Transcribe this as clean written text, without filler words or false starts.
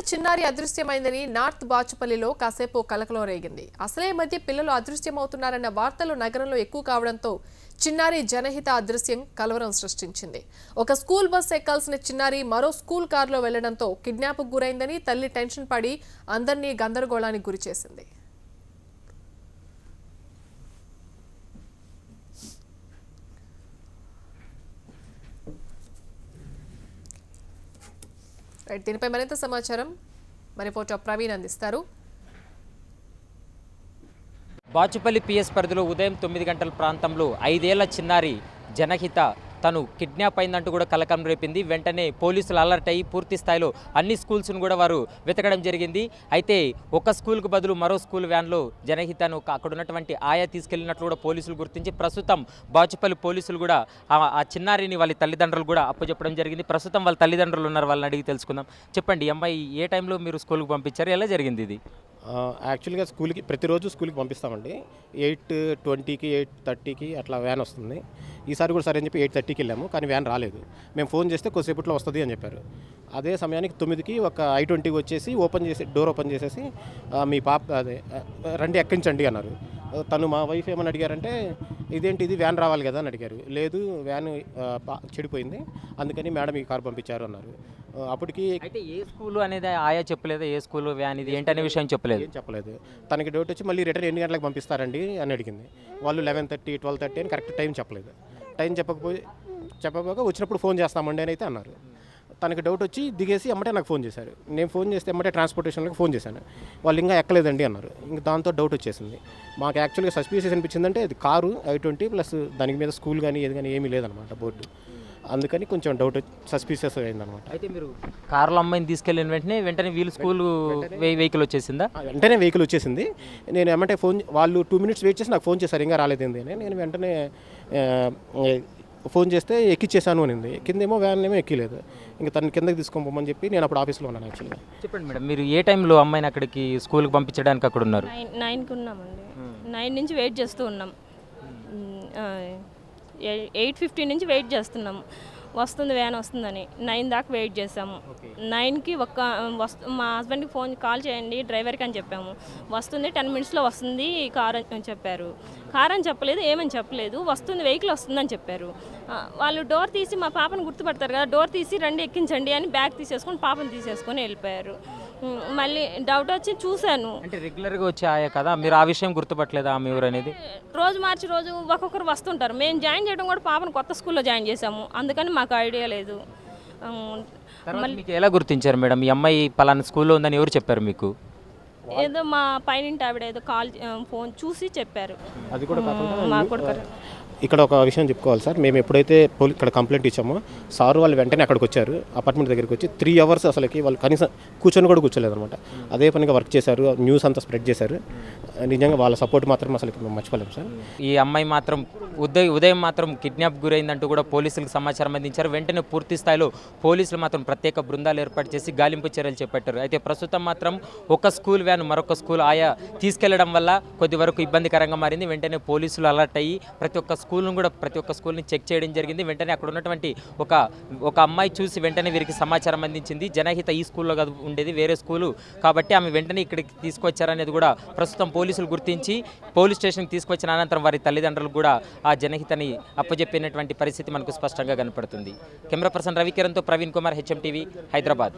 చిన్నారి అదృశ్యమైందని నార్త్ బాచుపల్లిలో కాసేపు కలకలం రేగింది. అసలే మధ్య పిల్లలు అదృశ్యమవుతున్నారన్న వార్తలు నగరంలో ఎక్కువ కావడంతో చిన్నారి జనహిత అదృశ్యం కలవరం సృష్టించింది. ఒక స్కూల్ బస్ ఎక్కాల్సిన చిన్నారి మరో స్కూల్ కారులో వెళ్లడంతో కిడ్నాప్కు గురైందని తల్లి టెన్షన్ పడి అందరినీ గందరగోళానికి గురిచేసింది. దీనిపై మరింత సమాచారం మన రిపోర్టర్ ప్రవీణ్ అందిస్తారు. బాచుపల్లి పిఎస్ పరిధిలో ఉదయం 9 గంటల ప్రాంతంలో 5 ఏళ్ల చిన్నారి జనహిత తను కిడ్నాప్ అయిందంటూ కూడా కలకలం రేపింది. వెంటనే పోలీసులు అలర్ట్ అయ్యి పూర్తి స్థాయిలో అన్ని స్కూల్స్ను కూడా వారు వెతకడం జరిగింది. అయితే ఒక స్కూల్కు బదులు మరో స్కూల్ వ్యాన్లో జనహితను అక్కడ ఉన్నటువంటి ఆయా తీసుకెళ్లినట్లు కూడా పోలీసులు గుర్తించి ప్రస్తుతం బాచుపల్లి పోలీసులు కూడా ఆ చిన్నారిని వాళ్ళ తల్లిదండ్రులు కూడా అప్పచెప్పడం జరిగింది. ప్రస్తుతం వాళ్ళ తల్లిదండ్రులు ఉన్నారు, వాళ్ళని అడిగి తెలుసుకుందాం. చెప్పండి, అమ్మాయి ఏ టైంలో మీరు స్కూల్కి పంపించారు, ఎలా జరిగింది ఇది? యాక్చువల్గా స్కూల్కి ప్రతిరోజు స్కూల్కి పంపిస్తామండి. 8:20కి 8:30కి అట్లా వ్యాన్ వస్తుంది. ఈసారి కూడా సరే అని చెప్పి 8:30కి వెళ్ళాము, కానీ వ్యాన్ రాలేదు. మేము ఫోన్ చేస్తే కొద్దిసేపట్లో వస్తుంది అని చెప్పారు. అదే సమయానికి 9కి ఒక I-20 వచ్చేసి డోర్ ఓపెన్ చేసేసి మీ పాప రండి ఎక్కించండి అన్నారు. తను మా వైఫ్ ఏమని అడిగారంటే, ఇదేంటి ఇది వ్యాన్ రావాలి కదా అని అడిగారు. లేదు, వ్యాన్ చెడిపోయింది, అందుకని మేడం ఈ కారు పంపించారు అన్నారు. అప్పటికి అయితే ఏ స్కూల్ అనేది ఆయా చెప్పలేదు, ఏ స్కూల్ వ్యాన్ ఇది ఏంటనే విషయం చెప్పలేదు. ఏం చెప్పలేదు. తనకి డౌట్ వచ్చి మళ్ళీ రిటర్న్ ఎన్ని గంటలకు పంపిస్తారండి అని అడిగింది. వాళ్ళు 11:30 12:30 అని కరెక్ట్ టైం చెప్పలేదు. టైం చెప్పకపోగా వచ్చినప్పుడు ఫోన్ చేస్తామండి అని అయితే అన్నారు. తనకి డౌట్ వచ్చి దిగేసి అమ్మటే నాకు ఫోన్ చేశారు. నేను ఫోన్ చేస్తే అమ్మటే ట్రాన్స్పోర్టేషన్కి ఫోన్ చేశాను. వాళ్ళు ఇంకా ఎక్కలేదండి అన్నారు. ఇంక దాంతో డౌట్ వచ్చేసింది. మాకు యాక్చువల్గా సస్పీషియస్ అనిపించిందంటే ఇది కారు I-20 ప్లస్ దానికి మీద స్కూల్ కానీ ఏది కానీ ఏమీ లేదనమాట బోర్డు. అందుకని కొంచెం డౌట్ సస్పీషియస్ అయిందనమాట. అయితే మీరు కారులో అమ్మాయిని తీసుకెళ్ళిన వెంటనే వీళ్ళు స్కూల్ వెహికల్ వచ్చేసిందా? వెంటనే వెహికల్ వచ్చేసింది. నేను ఏమంటే వాళ్ళు 2 minutes వెయిట్ చేసి నాకు ఫోన్ చేశారు ఇంకా రాలేదండి అని. నేను వెంటనే ఫోన్ చేస్తే ఎక్కిచ్చేసాను అనింది. కిందేమో వ్యాన్ ఏమో ఎక్కలేదు. ఇంకా తను కిందకి తీసుకోమని చెప్పి నేను అప్పుడు ఆఫీస్లో ఉన్నాను. యాక్చువల్గా చెప్పండి మేడం, మీరు ఏ టైంలో అమ్మాయిని అక్కడికి స్కూల్కి పంపించడానికి అక్కడ ఉన్నారు? 9కి ఉన్నామండి. 9 నుంచి వెయిట్ చేస్తూ ఉన్నాం. 8:15 నుంచి వెయిట్ చేస్తున్నాం, వస్తుంది వ్యాన్ వస్తుందని. 9 దాకా వెయిట్ చేసాము. 9కి మా హస్బెండ్కి కాల్ చేయండి డ్రైవర్కి అని చెప్పాము. వస్తుంది 10 minutesలో వస్తుంది కార్ అని చెప్పారు. కార్ అని చెప్పలేదు, ఏమని చెప్పలేదు, వస్తుంది వెహికల్ వస్తుందని చెప్పారు. వాళ్ళు డోర్ తీసి మా పాపను గుర్తుపడతారు కదా, డోర్ తీసి రండి ఎక్కించండి అని బ్యాగ్ తీసేసుకొని పాపను తీసేసుకొని వెళ్ళిపోయారు. మళ్ళీ డౌట్ వచ్చి చూశాను. అంటే రెగ్యులర్గా వచ్చే ఆయా కదా, మీరు ఆ విషయం గుర్తుపట్టలేదా ఆమె ఎవరు అనేది? రోజు మార్చి రోజు ఒక్కొక్కరు వస్తుంటారు. మేము జాయిన్ చేయడం కూడా పాపను కొత్త స్కూల్లో జాయిన్ చేసాము, అందుకని మాకు ఐడియా లేదు. మీకు ఎలా గుర్తించారు మేడం ఈ అమ్మాయి పలానా స్కూల్లో ఉందని ఎవరు చెప్పారు మీకు? ఏదో మా పైన ఆవిడ ఏదో ఫోన్ చూసి చెప్పారు. అది కూడా మాకు కూడా ఇక్కడ ఒక విషయం చెప్పుకోవాలి సార్. మేము ఎప్పుడైతే ఇక్కడ కంప్లైంట్ ఇచ్చామో సార్ వాళ్ళు వెంటనే అక్కడికి వచ్చారు. అపార్ట్మెంట్ దగ్గరికి వచ్చి 3 hours అసలుకి వాళ్ళు కనీసం కూర్చొని కూడా కూర్చోలేదు అనమాట. అదే పనిగా వర్క్ చేశారు, న్యూస్ అంతా స్ప్రెడ్ చేశారు. నిజంగా వాళ్ళ సపోర్ట్ మాత్రం అసలు మేము మర్చిపోలేము సార్. ఈ అమ్మాయి మాత్రం ఉదయం మాత్రం కిడ్నాప్ గురైందంటూ కూడా పోలీసులకు సమాచారం అందించారు. వెంటనే పూర్తి స్థాయిలో పోలీసులు మాత్రం ప్రత్యేక బృందాలు ఏర్పాటు చేసి గాలింపు చర్యలు చేపట్టారు. అయితే ప్రస్తుతం మాత్రం ఒక స్కూల్ వ్యాన్ మరొక స్కూల్ ఆయా తీసుకెళ్లడం వల్ల కొద్ది వరకు ఇబ్బందికరంగా మారింది. వెంటనే పోలీసులు అలర్ట్ అయ్యి ప్రతి ఒక్క స్కూల్ని చెక్ చేయడం జరిగింది. వెంటనే అక్కడ ఉన్నటువంటి ఒక అమ్మాయి చూసి వెంటనే వీరికి సమాచారం అందించింది. జనహిత ఈ స్కూల్లో కాదు ఉండేది, వేరే స్కూలు కాబట్టి ఆమె వెంటనే ఇక్కడికి తీసుకొచ్చారనేది కూడా ప్రస్తుతం పోలీసులు గుర్తించి పోలీస్ స్టేషన్కి తీసుకొచ్చిన అనంతరం వారి తల్లిదండ్రులు కూడా ఆ జనహితని అప్పజెప్పినటువంటి పరిస్థితి మనకు స్పష్టంగా కనపడుతుంది. కెమెరా పర్సన్ రవికిరణ్తో ప్రవీణ్ కుమార్, HM TV, హైదరాబాద్.